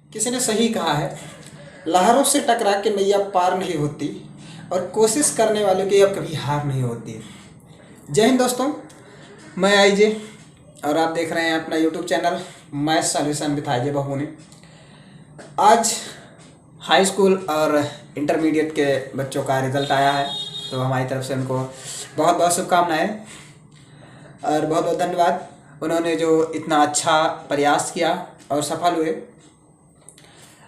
किसी ने सही कहा है, लहरों से टकरा के नैया पार नहीं होती और कोशिश करने वालों की अब कभी हार नहीं होती। जय हिंद दोस्तों, मैं आईजे और आप देख रहे हैं अपना YouTube channel math solution with IJ Bahuni. आज हाई स्कूल और इंटरमीडिएट के बच्चों का रिज़ल्ट आया है, तो हमारी तरफ से उनको बहुत बहुत शुभकामनाएं और बहुत बहुत धन्यवाद। उन्होंने जो इतना अच्छा प्रयास किया और सफल हुए।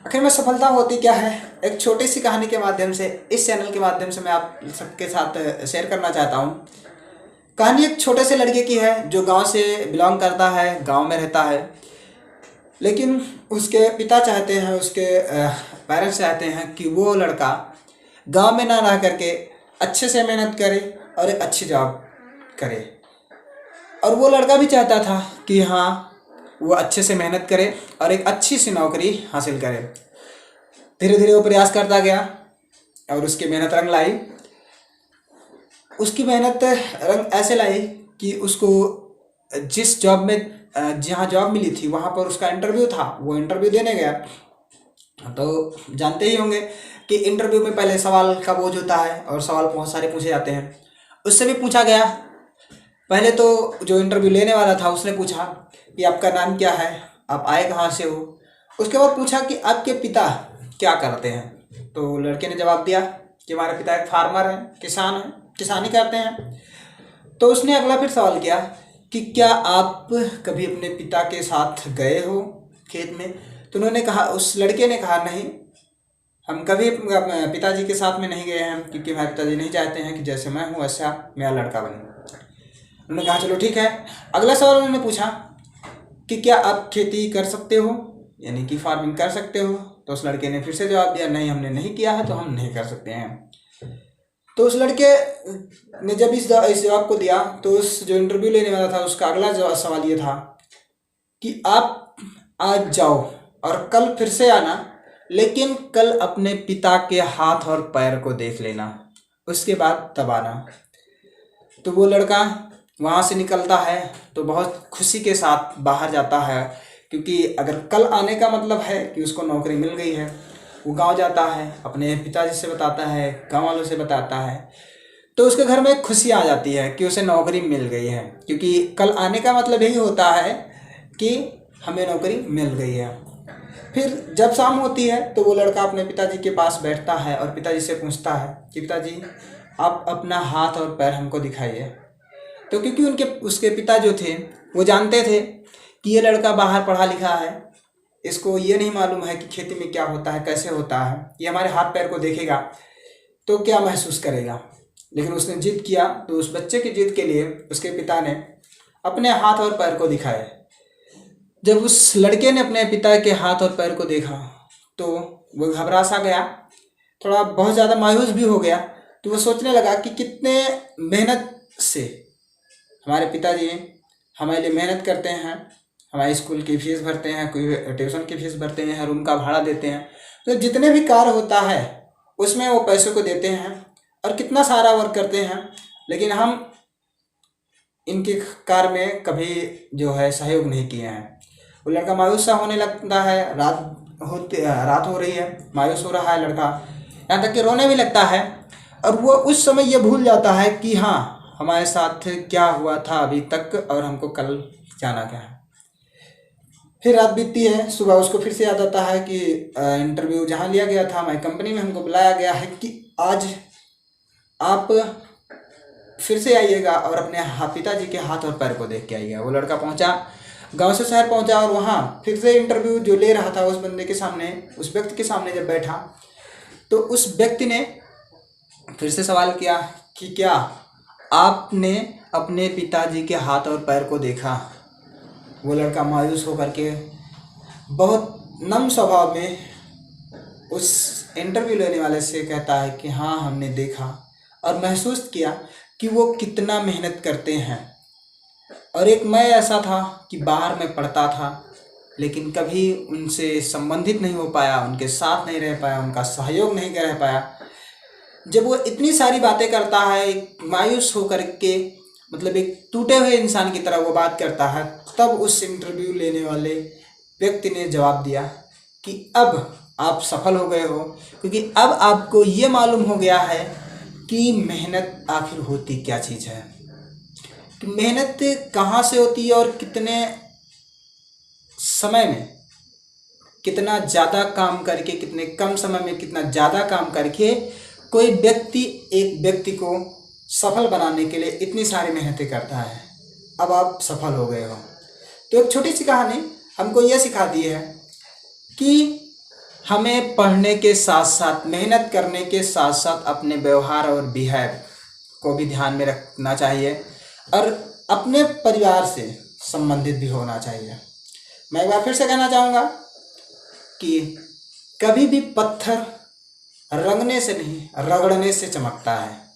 आखिर में सफलता होती क्या है, एक छोटी सी कहानी के माध्यम से, इस चैनल के माध्यम से मैं आप सबके साथ शेयर करना चाहता हूँ। कहानी एक छोटे से लड़के की है जो गांव से बिलोंग करता है, गांव में रहता है, लेकिन उसके पिता चाहते हैं, उसके पेरेंट्स चाहते हैं कि वो लड़का गांव में ना रह करके अच्छे से मेहनत करे और एक अच्छी जॉब करे। और वो लड़का भी चाहता था कि हाँ, वो अच्छे से मेहनत करे और एक अच्छी सी नौकरी हासिल करे। धीरे धीरे वो प्रयास करता गया और उसकी मेहनत रंग लाई। उसकी मेहनत रंग ऐसे लाई कि उसको जिस जॉब में जहाँ जॉब मिली थी वहाँ पर उसका इंटरव्यू था, वो इंटरव्यू देने गया। तो जानते ही होंगे कि इंटरव्यू में पहले सवाल का बोझ होता है और सवाल बहुत सारे पूछे जाते हैं। उससे भी पूछा गया। पहले तो जो इंटरव्यू लेने वाला था उसने पूछा कि आपका नाम क्या है, आप आए कहाँ से हो। उसके बाद पूछा कि आपके पिता क्या करते हैं। तो लड़के ने जवाब दिया कि हमारे पिता एक फार्मर हैं, किसान हैं, किसानी करते हैं। तो उसने अगला फिर सवाल किया कि क्या आप कभी अपने पिता के साथ गए हो खेत में। तो उन्होंने कहा, उस लड़के ने कहा, नहीं, हम कभी पिताजी के साथ में नहीं गए हैं, क्योंकि हमारे पिताजी नहीं चाहते हैं कि जैसे मैं हूँ वैसा मेरा लड़का बने। उन्होंने कहा चलो ठीक है। अगला सवाल उन्होंने पूछा कि क्या आप खेती कर सकते हो, यानी कि फार्मिंग कर सकते हो। तो उस लड़के ने फिर से जवाब दिया, नहीं, हमने नहीं किया है तो हम नहीं कर सकते हैं। तो उस लड़के ने जब इस जवाब को दिया तो उस जो इंटरव्यू लेने वाला था उसका अगला सवाल ये था कि आप आज जाओ और कल फिर से आना, लेकिन कल अपने पिता के हाथ और पैर को देख लेना, उसके बाद तब आना। तो वो लड़का वहाँ से निकलता है तो बहुत खुशी के साथ बाहर जाता है, क्योंकि अगर कल आने का मतलब है कि उसको नौकरी मिल गई है। वो गांव जाता है, अपने पिताजी से बताता है, गांव वालों से बताता है, तो उसके घर में खुशी आ जाती है कि उसे नौकरी मिल गई है, क्योंकि कल आने का मतलब यही होता है कि हमें नौकरी मिल गई है। फिर जब शाम होती है तो वो लड़का अपने पिताजी के पास बैठता है और पिताजी से पूछता है कि पिताजी, आप अपना हाथ और पैर हमको दिखाइए। तो क्योंकि उसके पिता जो थे वो जानते थे कि ये लड़का बाहर पढ़ा लिखा है, इसको ये नहीं मालूम है कि खेती में क्या होता है, कैसे होता है, ये हमारे हाथ पैर को देखेगा तो क्या महसूस करेगा। लेकिन उसने जिद किया, तो उस बच्चे की जिद के लिए उसके पिता ने अपने हाथ और पैर को दिखाए। जब उस लड़के ने अपने पिता के हाथ और पैर को देखा तो वो घबरा सा गया, थोड़ा बहुत ज़्यादा मायूस भी हो गया। तो वो सोचने लगा कि कितने मेहनत से हमारे पिताजी हमारे लिए मेहनत करते हैं, हमारे स्कूल की फीस भरते हैं, कोई ट्यूशन की फीस भरते हैं, रूम का भाड़ा देते हैं, तो जितने भी कार्य होता है उसमें वो पैसों को देते हैं और कितना सारा वर्क करते हैं, लेकिन हम इनके कार्य में कभी जो है सहयोग नहीं किए हैं। वो लड़का मायूस सा होने लगता है। रात हो रही है, मायूस हो रहा है लड़का, यहाँ तक कि रोने भी लगता है। और वो उस समय ये भूल जाता है कि हाँ, हमारे साथ क्या हुआ था अभी तक और हमको कल जाना क्या है। फिर रात बीतती है, सुबह उसको फिर से याद आता है कि इंटरव्यू जहाँ लिया गया था, हमारी कंपनी में हमको बुलाया गया है कि आज आप फिर से आइएगा और अपने पिताजी के हाथ और पैर को देख के आइएगा। वो लड़का पहुँचा, गांव से शहर पहुँचा और वहाँ फिर से इंटरव्यू जो ले रहा था उस बंदे के सामने, उस व्यक्ति के सामने जब बैठा तो उस व्यक्ति ने फिर से सवाल किया कि क्या आपने अपने पिताजी के हाथ और पैर को देखा। वो लड़का मायूस होकर के बहुत नम स्वभाव में उस इंटरव्यू लेने वाले से कहता है कि हाँ, हमने देखा और महसूस किया कि वो कितना मेहनत करते हैं। और एक मैं ऐसा था कि बाहर में पढ़ता था, लेकिन कभी उनसे संबंधित नहीं हो पाया, उनके साथ नहीं रह पाया, उनका सहयोग नहीं कर पाया। जब वो इतनी सारी बातें करता है, मायूस होकर के, मतलब एक टूटे हुए इंसान की तरह वो बात करता है, तब उस इंटरव्यू लेने वाले व्यक्ति ने जवाब दिया कि अब आप सफल हो गए हो, क्योंकि अब आपको ये मालूम हो गया है कि मेहनत आखिर होती क्या चीज़ है, कि मेहनत कहाँ से होती है और कितने समय में कितना ज़्यादा काम करके, कितने कम समय में कितना ज़्यादा काम करके कोई व्यक्ति एक व्यक्ति को सफल बनाने के लिए इतनी सारी मेहनतें करता है। अब आप सफल हो गए हो। तो एक छोटी सी कहानी हमको यह सिखाती है कि हमें पढ़ने के साथ साथ, मेहनत करने के साथ साथ अपने व्यवहार और बिहेव को भी ध्यान में रखना चाहिए और अपने परिवार से संबंधित भी होना चाहिए। मैं एक बार फिर से कहना चाहूँगा कि कभी भी पत्थर रंगने से नहीं, रगड़ने से चमकता है।